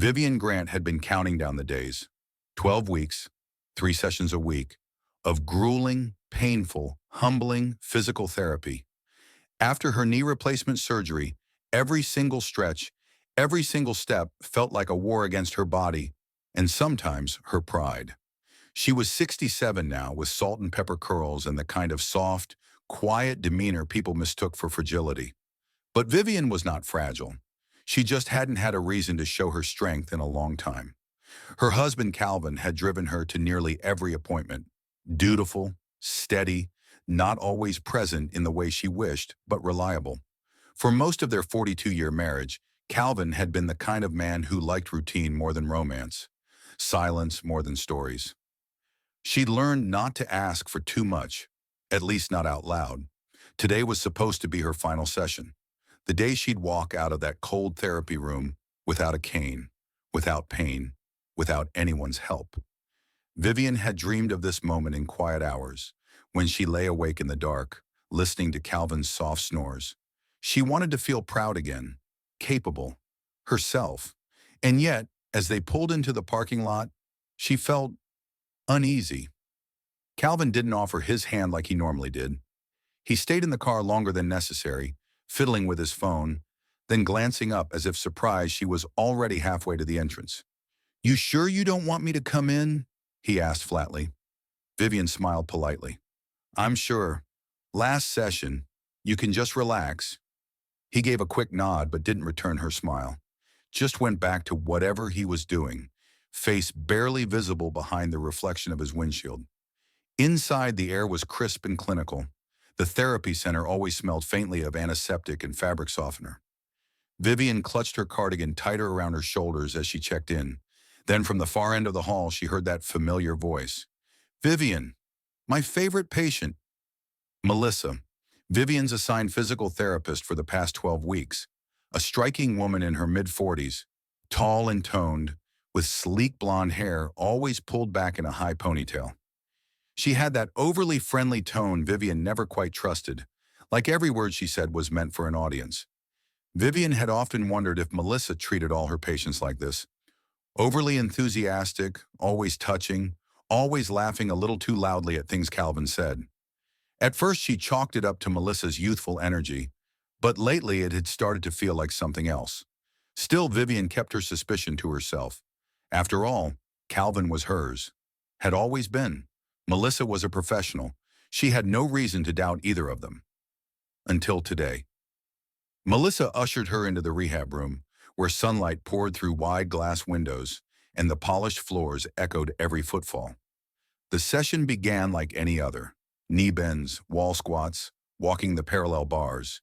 Vivian Grant had been counting down the days. 12 weeks, 3 sessions a week, of grueling, painful, humbling physical therapy. After her knee replacement surgery, every single stretch, every single step felt like a war against her body, and sometimes her pride. She was 67 now, with salt and pepper curls and the kind of soft, quiet demeanor people mistook for fragility. But Vivian was not fragile. She just hadn't had a reason to show her strength in a long time. Her husband Calvin had driven her to nearly every appointment. Dutiful, steady, not always present in the way she wished, but reliable. For most of their 42-year marriage, Calvin had been the kind of man who liked routine more than romance, silence more than stories. She'd learned not to ask for too much, at least not out loud. Today was supposed to be her final session. The day she'd walk out of that cold therapy room without a cane, without pain, without anyone's help. Vivian had dreamed of this moment in quiet hours, when she lay awake in the dark, listening to Calvin's soft snores. She wanted to feel proud again, capable, herself. And yet, as they pulled into the parking lot, she felt uneasy. Calvin didn't offer his hand like he normally did. He stayed in the car longer than necessary, fiddling with his phone, then glancing up as if surprised she was already halfway to the entrance. "You sure you don't want me to come in?" he asked flatly. Vivian smiled politely. "I'm sure. Last session. You can just relax." He gave a quick nod but didn't return her smile. Just went back to whatever he was doing, face barely visible behind the reflection of his windshield. Inside, the air was crisp and clinical. The therapy center always smelled faintly of antiseptic and fabric softener. Vivian clutched her cardigan tighter around her shoulders as she checked in. Then from the far end of the hall, she heard that familiar voice. "Vivian, my favorite patient." Melissa, Vivian's assigned physical therapist for the past 12 weeks. A striking woman in her mid-40s, tall and toned, with sleek blonde hair always pulled back in a high ponytail. She had that overly friendly tone Vivian never quite trusted, like every word she said was meant for an audience. Vivian had often wondered if Melissa treated all her patients like this. Overly enthusiastic, always touching, always laughing a little too loudly at things Calvin said. At first she chalked it up to Melissa's youthful energy, but lately it had started to feel like something else. Still, Vivian kept her suspicion to herself. After all, Calvin was hers. Had always been. Melissa was a professional. She had no reason to doubt either of them. Until today. Melissa ushered her into the rehab room, where sunlight poured through wide glass windows, and the polished floors echoed every footfall. The session began like any other. Knee bends, wall squats, walking the parallel bars.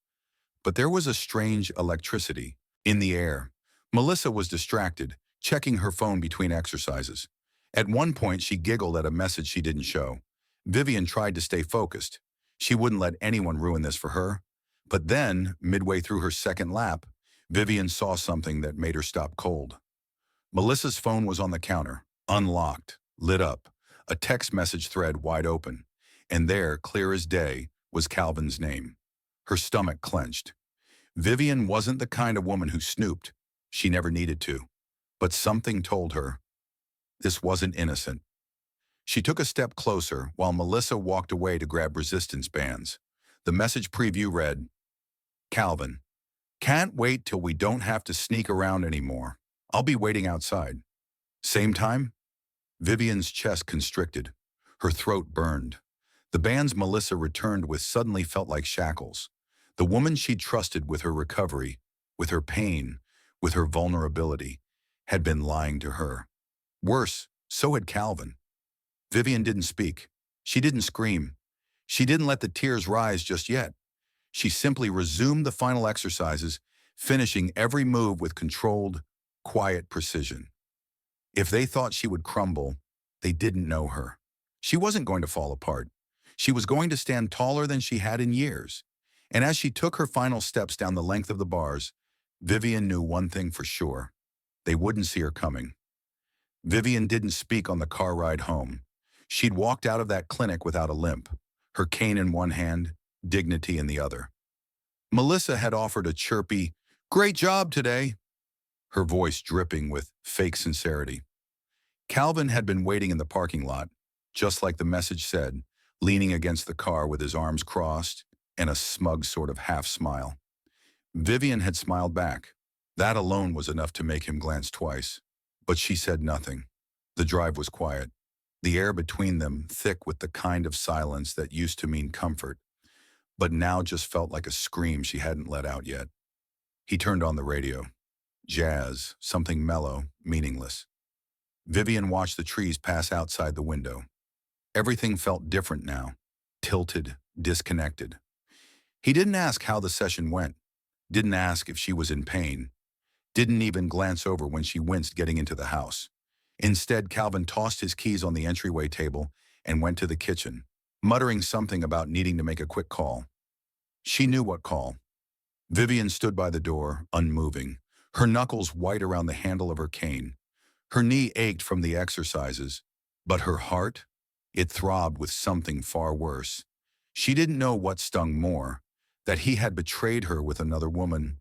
But there was a strange electricity in the air. Melissa was distracted, checking her phone between exercises. At one point, she giggled at a message she didn't show. Vivian tried to stay focused. She wouldn't let anyone ruin this for her. But then, midway through her second lap, Vivian saw something that made her stop cold. Melissa's phone was on the counter, unlocked, lit up, a text message thread wide open. And there, clear as day, was Calvin's name. Her stomach clenched. Vivian wasn't the kind of woman who snooped. She never needed to. But something told her this wasn't innocent. She took a step closer while Melissa walked away to grab resistance bands. The message preview read, "Calvin, can't wait till we don't have to sneak around anymore. I'll be waiting outside." Same time? Vivian's chest constricted. Her throat burned. The bands Melissa returned with suddenly felt like shackles. The woman she'd trusted with her recovery, with her pain, with her vulnerability, had been lying to her. Worse, so had Calvin. Vivian didn't speak. She didn't scream. She didn't let the tears rise just yet. She simply resumed the final exercises, finishing every move with controlled, quiet precision. If they thought she would crumble, they didn't know her. She wasn't going to fall apart. She was going to stand taller than she had in years. And as she took her final steps down the length of the bars, Vivian knew one thing for sure. They wouldn't see her coming. Vivian didn't speak on the car ride home. She'd walked out of that clinic without a limp, her cane in one hand, dignity in the other. Melissa had offered a chirpy, "Great job today," her voice dripping with fake sincerity. Calvin had been waiting in the parking lot, just like the message said, leaning against the car with his arms crossed and a smug sort of half smile. Vivian had smiled back. That alone was enough to make him glance twice. But she said nothing. The drive was quiet, the air between them thick with the kind of silence that used to mean comfort, but now just felt like a scream she hadn't let out yet. He turned on the radio. Jazz, something mellow, meaningless. Vivian watched the trees pass outside the window. Everything felt different now, tilted, disconnected. He didn't ask how the session went, didn't ask if she was in pain, didn't even glance over when she winced getting into the house. Instead, Calvin tossed his keys on the entryway table and went to the kitchen, muttering something about needing to make a quick call. She knew what call. Vivian stood by the door, unmoving, her knuckles white around the handle of her cane. Her knee ached from the exercises, but her heart, it throbbed with something far worse. She didn't know what stung more, that he had betrayed her with another woman,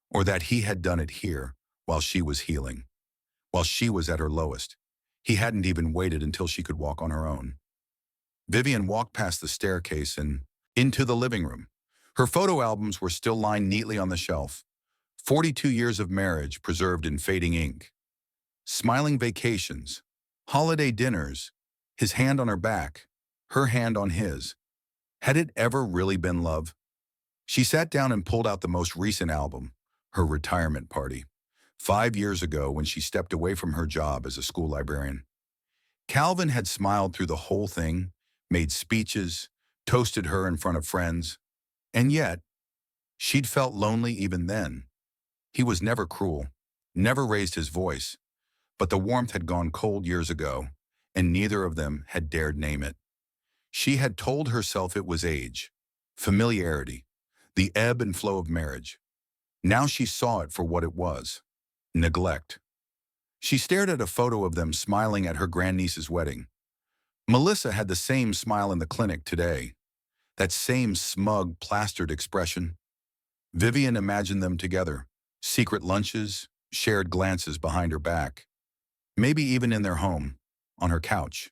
or that he had done it here while she was healing, while she was at her lowest. He hadn't even waited until she could walk on her own. Vivian walked past the staircase and into the living room. Her photo albums were still lined neatly on the shelf. 42 years of marriage preserved in fading ink. Smiling vacations, holiday dinners, his hand on her back, her hand on his. Had it ever really been love? She sat down and pulled out the most recent album, her retirement party, 5 years ago when she stepped away from her job as a school librarian. Calvin had smiled through the whole thing, made speeches, toasted her in front of friends, and yet, she'd felt lonely even then. He was never cruel, never raised his voice, but the warmth had gone cold years ago, and neither of them had dared name it. She had told herself it was age, familiarity, the ebb and flow of marriage. Now she saw it for what it was, neglect. She stared at a photo of them smiling at her grandniece's wedding. Melissa had the same smile in the clinic today, that same smug, plastered expression. Vivian imagined them together, secret lunches, shared glances behind her back, maybe even in their home, on her couch.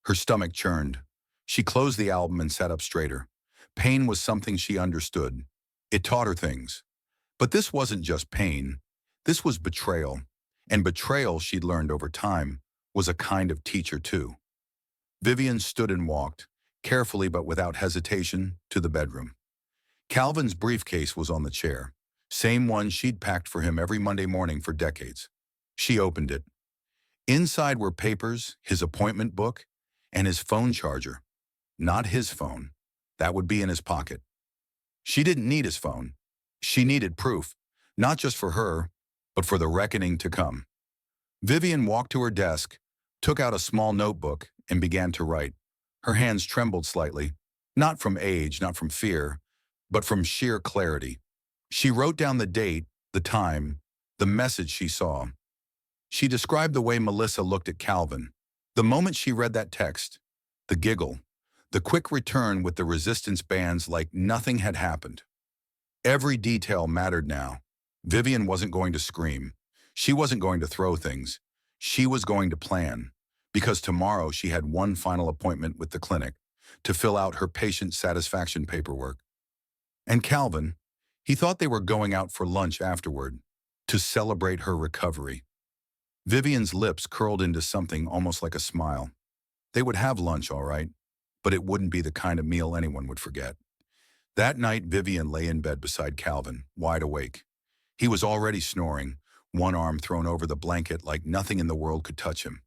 Her stomach churned. She closed the album and sat up straighter. Pain was something she understood. It taught her things. But this wasn't just pain. This was betrayal. And betrayal, she'd learned over time, was a kind of teacher too. Vivian stood and walked, carefully but without hesitation, to the bedroom. Calvin's briefcase was on the chair, same one she'd packed for him every Monday morning for decades. She opened it. Inside were papers, his appointment book, and his phone charger. Not his phone. That would be in his pocket. She didn't need his phone. She needed proof, not just for her, but for the reckoning to come. Vivian walked to her desk, took out a small notebook, and began to write. Her hands trembled slightly, not from age, not from fear, but from sheer clarity. She wrote down the date, the time, the message she saw. She described the way Melissa looked at Calvin. The moment she read that text, the giggle, the quick return with the resistance bands like nothing had happened. Every detail mattered now. Vivian wasn't going to scream. She wasn't going to throw things. She was going to plan, because tomorrow she had one final appointment with the clinic to fill out her patient satisfaction paperwork. And Calvin, he thought they were going out for lunch afterward, to celebrate her recovery. Vivian's lips curled into something almost like a smile. They would have lunch, all right, but it wouldn't be the kind of meal anyone would forget. That night, Vivian lay in bed beside Calvin, wide awake. He was already snoring, one arm thrown over the blanket like nothing in the world could touch him.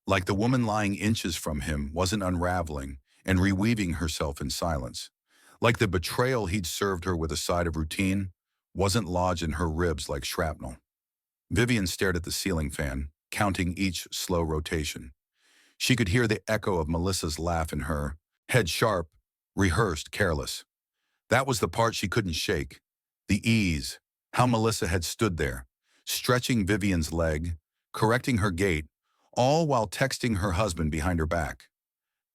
Like the woman lying inches from him wasn't unraveling and reweaving herself in silence. Like the betrayal he'd served her with a side of routine wasn't lodged in her ribs like shrapnel. Vivian stared at the ceiling fan, counting each slow rotation. She could hear the echo of Melissa's laugh in her, head sharp, rehearsed, careless. That was the part she couldn't shake. The ease, how Melissa had stood there, stretching Vivian's leg, correcting her gait, all while texting her husband behind her back.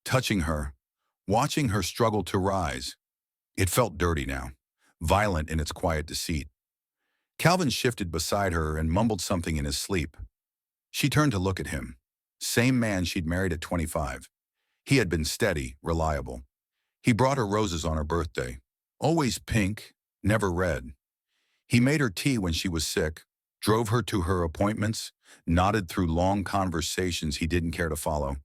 Touching her, watching her struggle to rise. It felt dirty now, violent in its quiet deceit. Calvin shifted beside her and mumbled something in his sleep. She turned to look at him. Same man she'd married at 25. He had been steady, reliable. He brought her roses on her birthday. Always pink, never red. He made her tea when she was sick, drove her to her appointments, nodded through long conversations he didn't care to follow.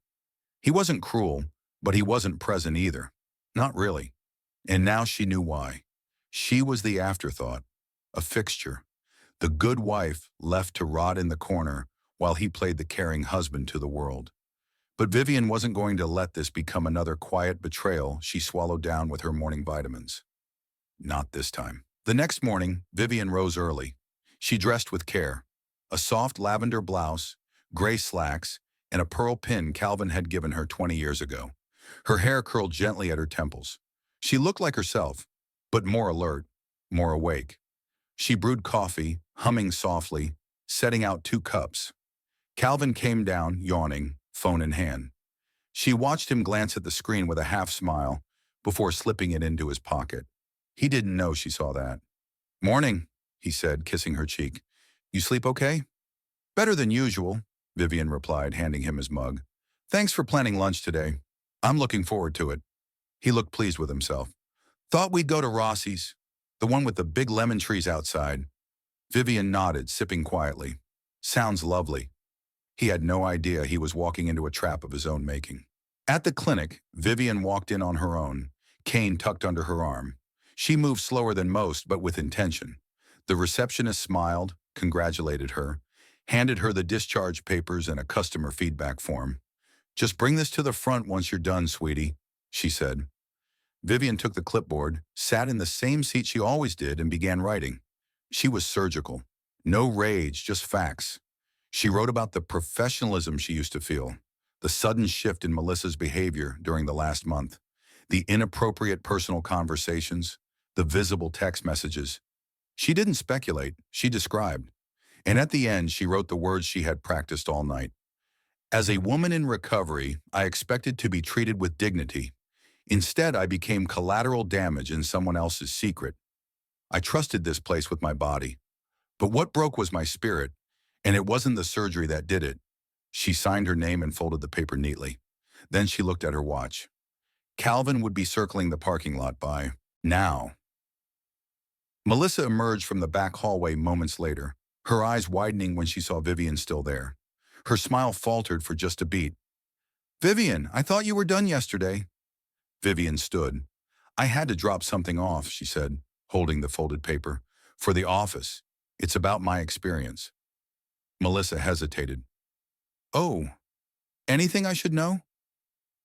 He wasn't cruel, but he wasn't present either. Not really. And now she knew why. She was the afterthought, a fixture, the good wife left to rot in the corner while he played the caring husband to the world. But Vivian wasn't going to let this become another quiet betrayal she swallowed down with her morning vitamins. Not this time. The next morning, Vivian rose early. She dressed with care. A soft lavender blouse, gray slacks, and a pearl pin Calvin had given her 20 years ago. Her hair curled gently at her temples. She looked like herself, but more alert, more awake. She brewed coffee, humming softly, setting out 2 cups. Calvin came down, yawning, phone in hand. She watched him glance at the screen with a half smile before slipping it into his pocket. He didn't know she saw that. "Morning," he said, kissing her cheek. "You sleep okay?" "Better than usual," Vivian replied, handing him his mug. "Thanks for planning lunch today. I'm looking forward to it." He looked pleased with himself. "Thought we'd go to Rossi's, the one with the big lemon trees outside." Vivian nodded, sipping quietly. "Sounds lovely." He had no idea he was walking into a trap of his own making. At the clinic, Vivian walked in on her own, cane tucked under her arm. She moved slower than most, but with intention. The receptionist smiled, congratulated her, handed her the discharge papers and a customer feedback form. "Just bring this to the front once you're done, sweetie," she said. Vivian took the clipboard, sat in the same seat she always did, and began writing. She was surgical. No rage, just facts. She wrote about the professionalism she used to feel, the sudden shift in Melissa's behavior during the last month, the inappropriate personal conversations, the visible text messages. She didn't speculate, she described. And at the end, she wrote the words she had practiced all night. "As a woman in recovery, I expected to be treated with dignity. Instead, I became collateral damage in someone else's secret. I trusted this place with my body. But what broke was my spirit, and it wasn't the surgery that did it." She signed her name and folded the paper neatly. Then she looked at her watch. Calvin would be circling the parking lot by now. Melissa emerged from the back hallway moments later, her eyes widening when she saw Vivian still there. Her smile faltered for just a beat. "Vivian, I thought you were done yesterday." Vivian stood. "I had to drop something off," she said, holding the folded paper. "For the office. It's about my experience." Melissa hesitated. "Oh, anything I should know?"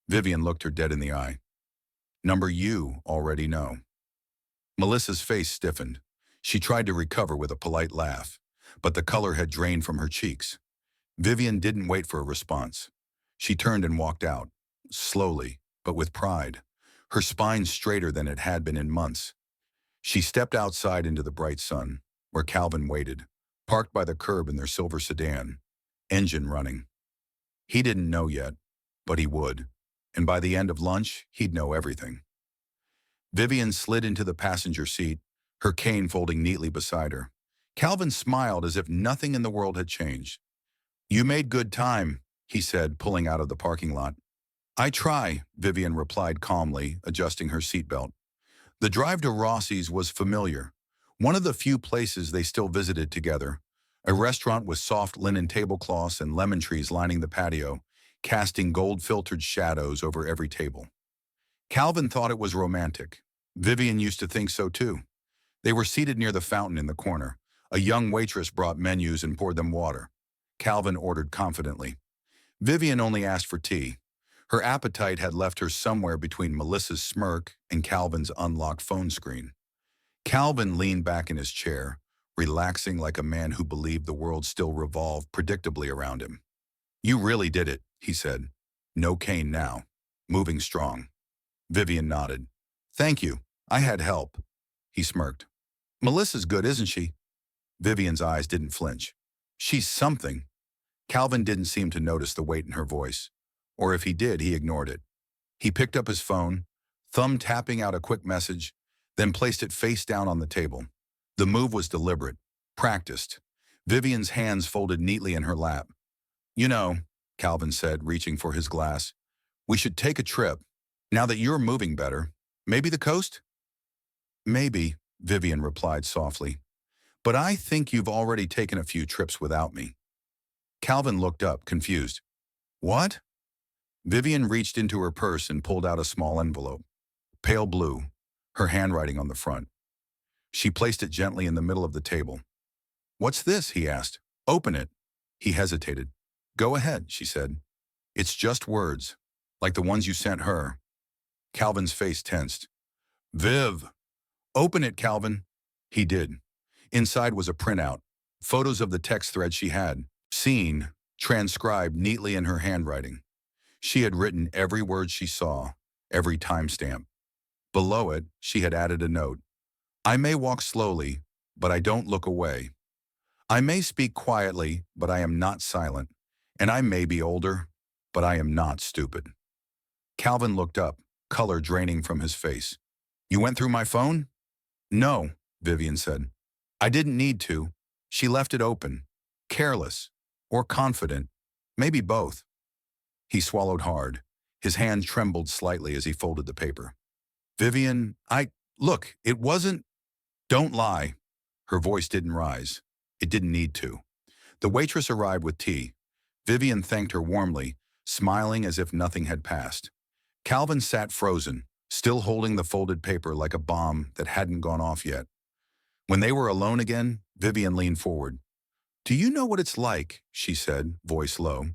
Vivian looked her dead in the eye. "Number you already know." Melissa's face stiffened. She tried to recover with a polite laugh, but the color had drained from her cheeks. Vivian didn't wait for a response. She turned and walked out, slowly, but with pride, her spine straighter than it had been in months. She stepped outside into the bright sun, where Calvin waited, parked by the curb in their silver sedan, engine running. He didn't know yet, but he would, and by the end of lunch, he'd know everything. Vivian slid into the passenger seat, her cane folding neatly beside her. Calvin smiled as if nothing in the world had changed. "You made good time," he said, pulling out of the parking lot. "I try," Vivian replied calmly, adjusting her seatbelt. The drive to Rossi's was familiar, one of the few places they still visited together, a restaurant with soft linen tablecloths and lemon trees lining the patio, casting gold-filtered shadows over every table. Calvin thought it was romantic. Vivian used to think so too. They were seated near the fountain in the corner. A young waitress brought menus and poured them water. Calvin ordered confidently. Vivian only asked for tea. Her appetite had left her somewhere between Melissa's smirk and Calvin's unlocked phone screen. Calvin leaned back in his chair, relaxing like a man who believed the world still revolved predictably around him. "You really did it," he said. "No cane now. Moving strong." Vivian nodded. "Thank you. I had help." He smirked. "Melissa's good, isn't she?" Vivian's eyes didn't flinch. "She's something." Calvin didn't seem to notice the weight in her voice. Or if he did, he ignored it. He picked up his phone, thumb tapping out a quick message, then placed it face down on the table. The move was deliberate. Practiced. Vivian's hands folded neatly in her lap. You know, Calvin said, reaching for his glass, we should take a trip. Now that you're moving better, maybe the coast? Maybe, Vivian replied softly. But I think you've already taken a few trips without me. Calvin looked up, confused. What? Vivian reached into her purse and pulled out a small envelope. Pale blue, her handwriting on the front. She placed it gently in the middle of the table. What's this? He asked. Open it. He hesitated. Go ahead, she said. It's just words, like the ones you sent her. Calvin's face tensed. Viv! Open it, Calvin. He did. Inside was a printout, photos of the text thread she had, seen, transcribed neatly in her handwriting. She had written every word she saw, every timestamp. Below it, she had added a note. I may walk slowly, but I don't look away. I may speak quietly, but I am not silent. And I may be older, but I am not stupid. Calvin looked up, color draining from his face. You went through my phone? No, Vivian said. I didn't need to. She left it open. Careless. Or confident. Maybe both. He swallowed hard. His hand trembled slightly as he folded the paper. Vivian, look, it wasn't. Don't lie. Her voice didn't rise. It didn't need to. The waitress arrived with tea. Vivian thanked her warmly, smiling as if nothing had passed. Calvin sat frozen, still holding the folded paper like a bomb that hadn't gone off yet. When they were alone again, Vivian leaned forward. Do you know what it's like, she said, voice low,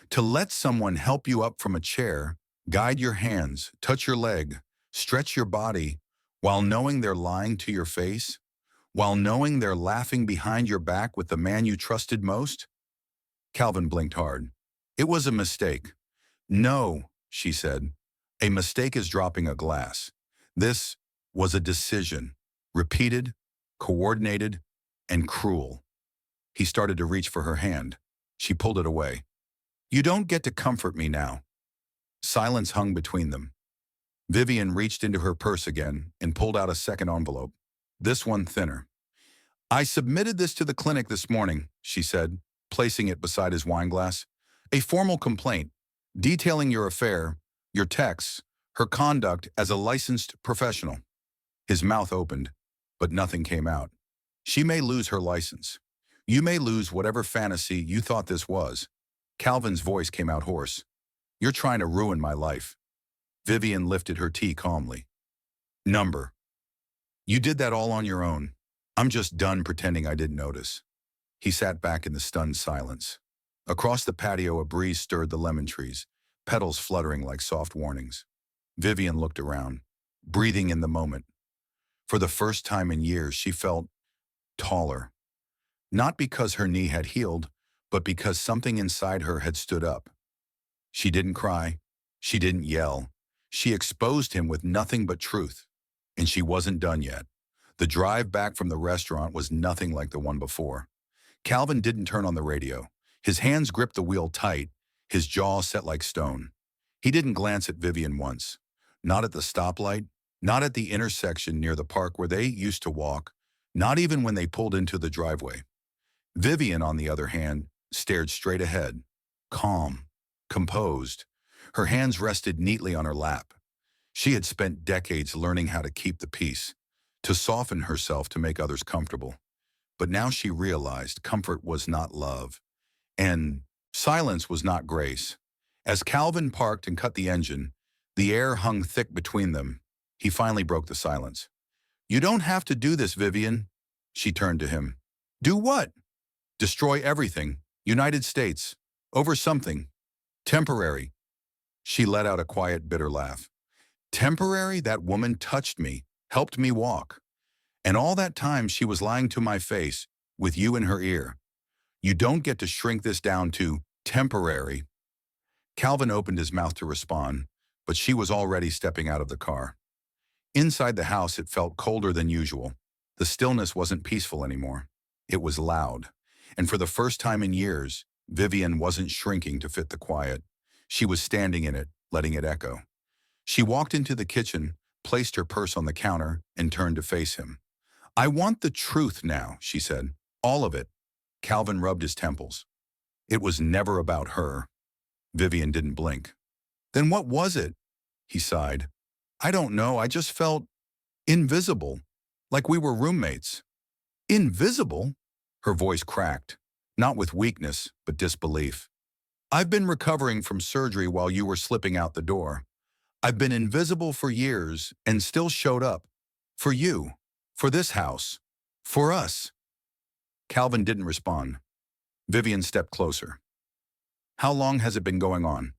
to let someone help you up from a chair, guide your hands, touch your leg, stretch your body, while knowing they're lying to your face? While knowing they're laughing behind your back with the man you trusted most? Calvin blinked hard. It was a mistake. No, she said. A mistake is dropping a glass. This was a decision. Repeated, coordinated, and cruel. He started to reach for her hand. She pulled it away. You don't get to comfort me now. Silence hung between them. Vivian reached into her purse again and pulled out a second envelope. This one thinner. I submitted this to the clinic this morning, she said, placing it beside his wine glass. A formal complaint, detailing your affair, your texts, her conduct as a licensed professional. His mouth opened, but nothing came out. She may lose her license. You may lose whatever fantasy you thought this was. Calvin's voice came out hoarse. You're trying to ruin my life. Vivian lifted her tea calmly. Number. You did that all on your own. I'm just done pretending I didn't notice. He sat back in the stunned silence. Across the patio, a breeze stirred the lemon trees, petals fluttering like soft warnings. Vivian looked around, breathing in the moment. For the first time in years, she felt taller. Not because her knee had healed, but because something inside her had stood up. She didn't cry. She didn't yell. She exposed him with nothing but truth. And she wasn't done yet. The drive back from the restaurant was nothing like the one before. Calvin didn't turn on the radio. His hands gripped the wheel tight, his jaw set like stone. He didn't glance at Vivian once. Not at the stoplight, not at the intersection near the park where they used to walk, not even when they pulled into the driveway. Vivian, on the other hand, stared straight ahead, calm, composed. Her hands rested neatly on her lap. She had spent decades learning how to keep the peace, to soften herself to make others comfortable. But now she realized comfort was not love, and silence was not grace. As Calvin parked and cut the engine, the air hung thick between them. He finally broke the silence. You don't have to do this, Vivian. She turned to him. Do what? Destroy everything. United States. Over something. Temporary. She let out a quiet, bitter laugh. Temporary? That woman touched me, helped me walk. And all that time she was lying to my face, with you in her ear. You don't get to shrink this down to temporary. Calvin opened his mouth to respond, but she was already stepping out of the car. Inside the house, it felt colder than usual. The stillness wasn't peaceful anymore. It was loud. And for the first time in years, Vivian wasn't shrinking to fit the quiet. She was standing in it, letting it echo. She walked into the kitchen, placed her purse on the counter, and turned to face him. I want the truth now, she said. All of it. Calvin rubbed his temples. It was never about her. Vivian didn't blink. Then what was it? He sighed. I don't know, I just felt invisible, like we were roommates. Invisible? Her voice cracked, not with weakness, but disbelief. I've been recovering from surgery while you were slipping out the door. I've been invisible for years and still showed up. For you. For this house. For us. Calvin didn't respond. Vivian stepped closer. How long has it been going on?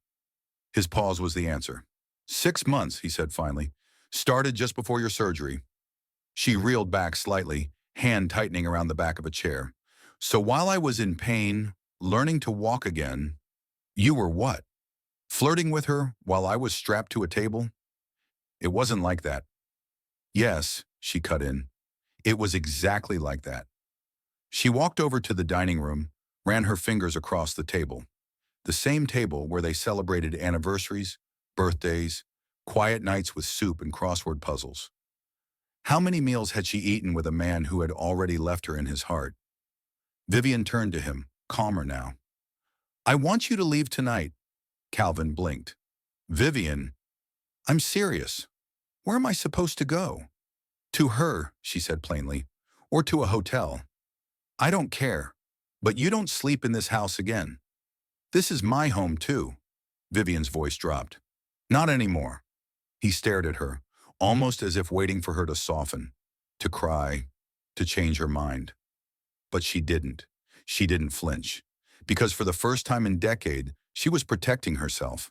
His pause was the answer. 6 months, he said finally. Started just before your surgery. She reeled back slightly, hand tightening around the back of a chair. So while I was in pain, learning to walk again, you were what? Flirting with her while I was strapped to a table? It wasn't like that. Yes, she cut in. It was exactly like that. She walked over to the dining room, ran her fingers across the table. The same table where they celebrated anniversaries, birthdays, quiet nights with soup and crossword puzzles. How many meals had she eaten with a man who had already left her in his heart? Vivian turned to him, calmer now. I want you to leave tonight. Calvin blinked. Vivian, I'm serious. Where am I supposed to go? To her, she said plainly, or to a hotel. I don't care, but you don't sleep in this house again. This is my home too. Vivian's voice dropped. Not anymore. He stared at her, almost as if waiting for her to soften, to cry, to change her mind. But she didn't. She didn't flinch, because for the first time in a decade, she was protecting herself.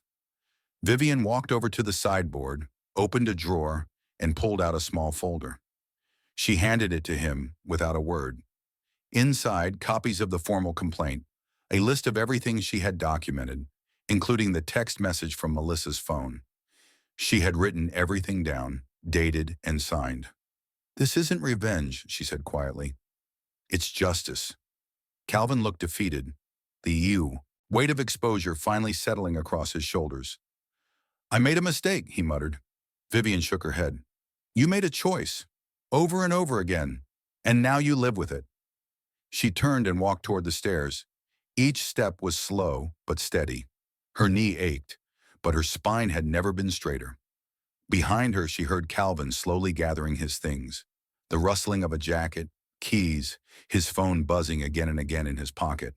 Vivian walked over to the sideboard, opened a drawer, and pulled out a small folder. She handed it to him without a word. Inside, copies of the formal complaint, a list of everything she had documented, including the text message from Melissa's phone. She had written everything down, dated and signed. This isn't revenge, she said quietly. It's justice. Calvin looked defeated, the weight of exposure finally settling across his shoulders. I made a mistake, he muttered. Vivian shook her head. You made a choice, over and over again, and now you live with it. She turned and walked toward the stairs. Each step was slow but steady. Her knee ached, but her spine had never been straighter. Behind her, she heard Calvin slowly gathering his things, the rustling of a jacket, keys, his phone buzzing again and again in his pocket.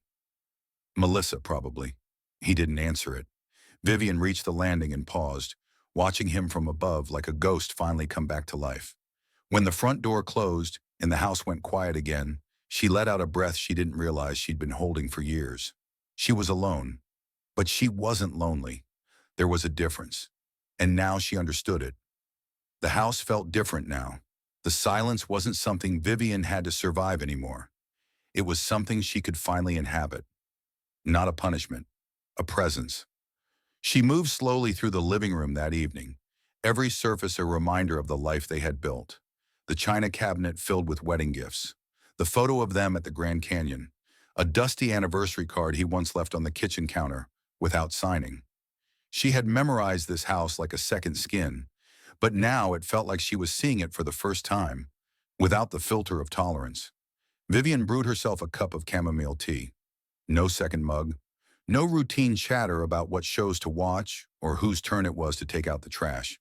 Melissa, probably. He didn't answer it. Vivian reached the landing and paused, watching him from above like a ghost finally come back to life. When the front door closed and the house went quiet again, she let out a breath she didn't realize she'd been holding for years. She was alone, but she wasn't lonely. There was a difference, and now she understood it. The house felt different now. The silence wasn't something Vivian had to survive anymore. It was something she could finally inhabit. Not a punishment, a presence. She moved slowly through the living room that evening, every surface a reminder of the life they had built. The china cabinet filled with wedding gifts, the photo of them at the Grand Canyon, a dusty anniversary card he once left on the kitchen counter without signing. She had memorized this house like a second skin, but now it felt like she was seeing it for the first time, without the filter of tolerance. Vivian brewed herself a cup of chamomile tea. No second mug, no routine chatter about what shows to watch or whose turn it was to take out the trash.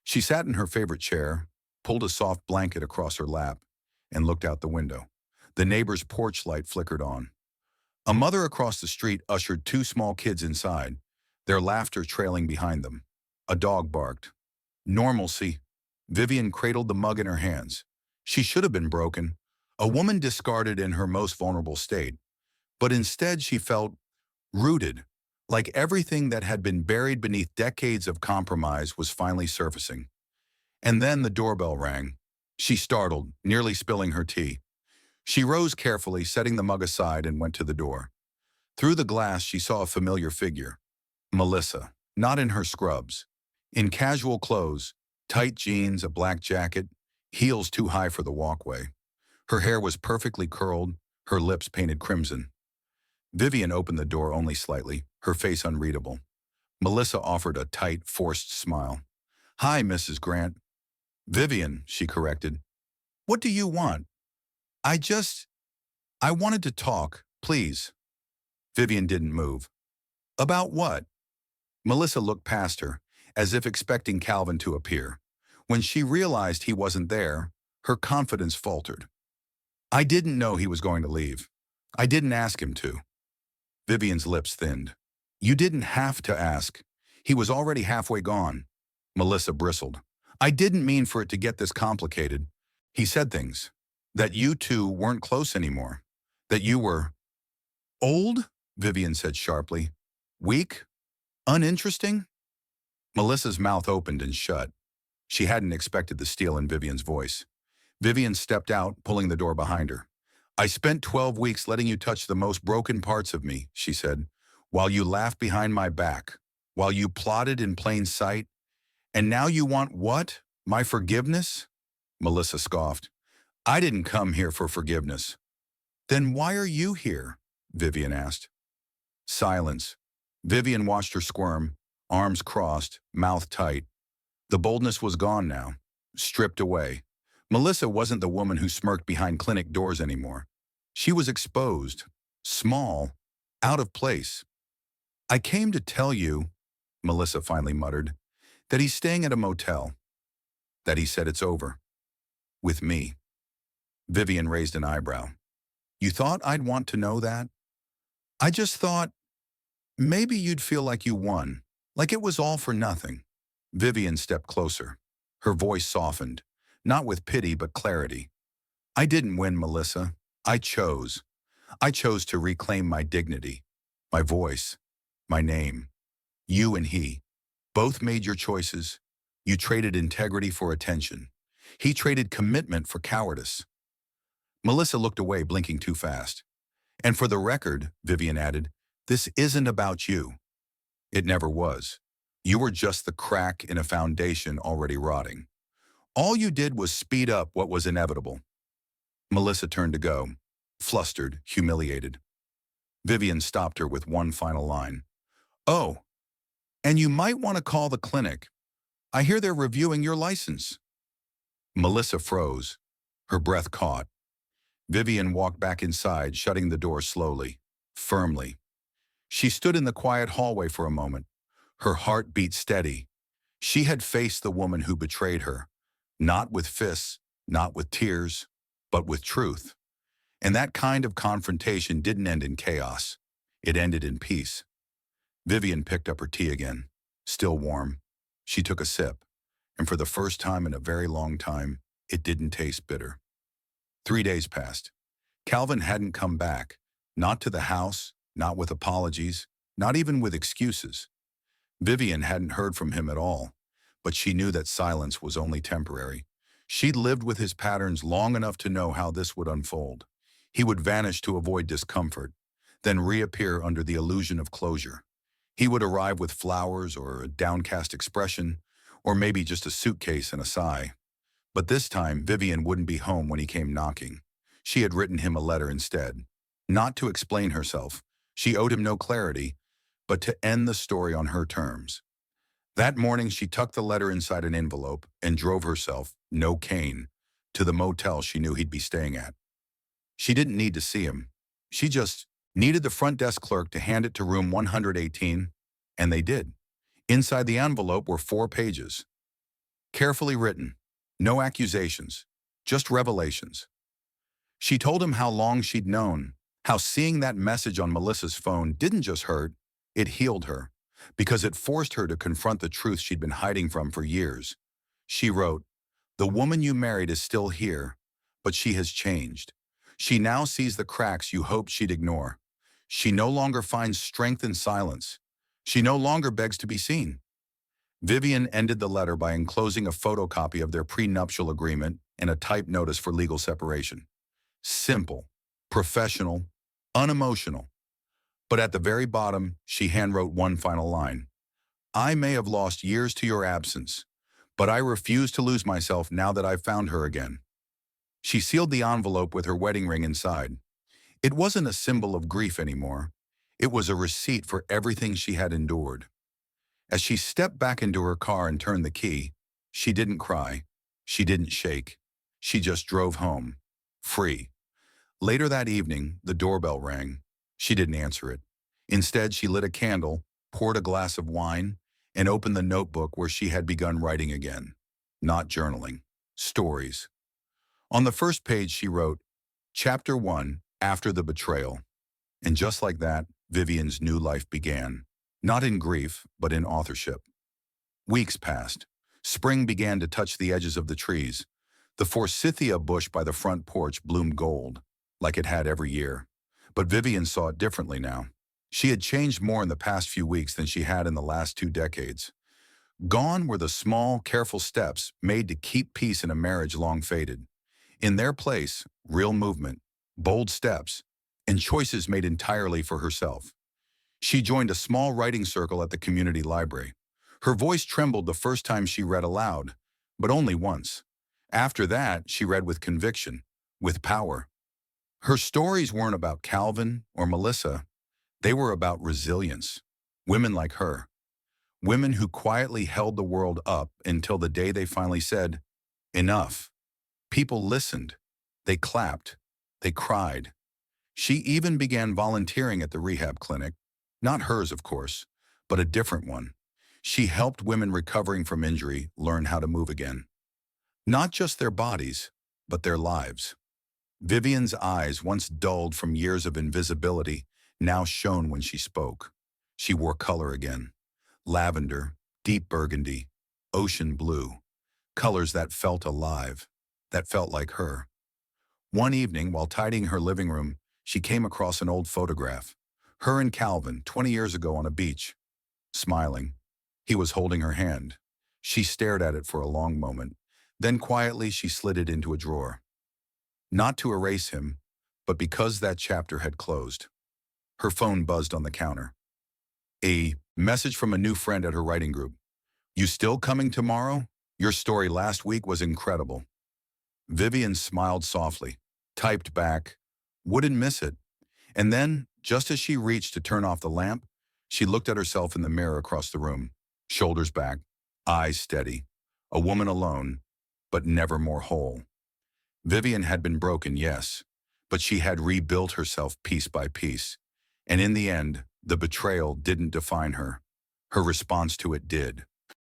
She sat in her favorite chair, pulled a soft blanket across her lap, and looked out the window. The neighbor's porch light flickered on. A mother across the street ushered two small kids inside, their laughter trailing behind them. A dog barked. Normalcy. Vivian cradled the mug in her hands. She should have been broken, a woman discarded in her most vulnerable state, but instead she felt rooted, like everything that had been buried beneath decades of compromise was finally surfacing. And then the doorbell rang. She startled, nearly spilling her tea. She rose carefully, setting the mug aside, and went to the door. Through the glass, she saw a familiar figure. Melissa, not in her scrubs. In casual clothes, tight jeans, a black jacket, heels too high for the walkway. Her hair was perfectly curled, her lips painted crimson. Vivian opened the door only slightly, her face unreadable. Melissa offered a tight, forced smile. Hi, Mrs. Grant. Vivian, she corrected. What do you want? I just... I wanted to talk, please. Vivian didn't move. About what? Melissa looked past her, as if expecting Calvin to appear. When she realized he wasn't there, her confidence faltered. I didn't know he was going to leave. I didn't ask him to. Vivian's lips thinned. You didn't have to ask. He was already halfway gone. Melissa bristled. I didn't mean for it to get this complicated. He said things. That you two weren't close anymore. That you were old, Vivian said sharply. Weak? Uninteresting? Melissa's mouth opened and shut. She hadn't expected the steel in Vivian's voice. Vivian stepped out, pulling the door behind her. I spent 12 weeks letting you touch the most broken parts of me, she said, while you laughed behind my back, while you plotted in plain sight. And now you want what? My forgiveness? Melissa scoffed. I didn't come here for forgiveness. Then why are you here? Vivian asked. Silence. Vivian watched her squirm, arms crossed, mouth tight. The boldness was gone now, stripped away. Melissa wasn't the woman who smirked behind clinic doors anymore. She was exposed, small, out of place. I came to tell you, Melissa finally muttered, that he's staying at a motel. That he said it's over. With me. Vivian raised an eyebrow. You thought I'd want to know that? I just thought maybe you'd feel like you won, like it was all for nothing. Vivian stepped closer. Her voice softened, not with pity but clarity. I didn't win, Melissa. I chose. I chose to reclaim my dignity, my voice, my name. You and he both made your choices. You traded integrity for attention. He traded commitment for cowardice. Melissa looked away, blinking too fast. And for the record, Vivian added, this isn't about you. It never was. You were just the crack in a foundation already rotting. All you did was speed up what was inevitable. Melissa turned to go, flustered, humiliated. Vivian stopped her with one final line. Oh, and you might want to call the clinic. I hear they're reviewing your license. Melissa froze. Her breath caught. Vivian walked back inside, shutting the door slowly, firmly. She stood in the quiet hallway for a moment. Her heart beat steady. She had faced the woman who betrayed her, not with fists, not with tears, but with truth. And that kind of confrontation didn't end in chaos. It ended in peace. Vivian picked up her tea again, still warm. She took a sip, and for the first time in a very long time, it didn't taste bitter. 3 days passed. Calvin hadn't come back, not to the house, not with apologies, not even with excuses. Vivian hadn't heard from him at all, but she knew that silence was only temporary. She'd lived with his patterns long enough to know how this would unfold. He would vanish to avoid discomfort, then reappear under the illusion of closure. He would arrive with flowers or a downcast expression, or maybe just a suitcase and a sigh. But this time, Vivian wouldn't be home when he came knocking. She had written him a letter instead. Not to explain herself. She owed him no clarity, but to end the story on her terms. That morning, she tucked the letter inside an envelope and drove herself, no cane, to the motel she knew he'd be staying at. She didn't need to see him. She just needed the front desk clerk to hand it to room 118, and they did. Inside the envelope were 4 pages. Carefully written. No accusations, just revelations. She told him how long she'd known, how seeing that message on Melissa's phone didn't just hurt, it healed her, because it forced her to confront the truth she'd been hiding from for years. She wrote, "The woman you married is still here, but she has changed. She now sees the cracks you hoped she'd ignore. She no longer finds strength in silence. She no longer begs to be seen." Vivian ended the letter by enclosing a photocopy of their prenuptial agreement and a typed notice for legal separation. Simple, professional, unemotional. But at the very bottom, she handwrote one final line. I may have lost years to your absence, but I refuse to lose myself now that I've found her again. She sealed the envelope with her wedding ring inside. It wasn't a symbol of grief anymore. It was a receipt for everything she had endured. As she stepped back into her car and turned the key, she didn't cry. She didn't shake. She just drove home, free. Later that evening, the doorbell rang. She didn't answer it. Instead, she lit a candle, poured a glass of wine, and opened the notebook where she had begun writing again. Not journaling. Stories. On the first page, she wrote, Chapter 1, After the Betrayal. And just like that, Vivian's new life began. Not in grief, but in authorship. Weeks passed. Spring began to touch the edges of the trees. The forsythia bush by the front porch bloomed gold, like it had every year. But Vivian saw it differently now. She had changed more in the past few weeks than she had in the last 2 decades. Gone were the small, careful steps made to keep peace in a marriage long faded. In their place, real movement, bold steps, and choices made entirely for herself. She joined a small writing circle at the community library. Her voice trembled the first time she read aloud, but only once. After that, she read with conviction, with power. Her stories weren't about Calvin or Melissa. They were about resilience. Women like her. Women who quietly held the world up until the day they finally said, enough. People listened. They clapped. They cried. She even began volunteering at the rehab clinic. Not hers, of course, but a different one. She helped women recovering from injury learn how to move again. Not just their bodies, but their lives. Vivian's eyes, once dulled from years of invisibility, now shone when she spoke. She wore color again. Lavender, deep burgundy, ocean blue. Colors that felt alive, that felt like her. One evening, while tidying her living room, she came across an old photograph. Her and Calvin, 20 years ago on a beach. Smiling. He was holding her hand. She stared at it for a long moment. Then quietly she slid it into a drawer. Not to erase him, but because that chapter had closed. Her phone buzzed on the counter. A message from a new friend at her writing group. You still coming tomorrow? Your story last week was incredible. Vivian smiled softly, typed back, wouldn't miss it. And then, just as she reached to turn off the lamp, she looked at herself in the mirror across the room, shoulders back, eyes steady. A woman alone, but never more whole. Vivian had been broken, yes, but she had rebuilt herself piece by piece. And in the end, the betrayal didn't define her. Her response to it did.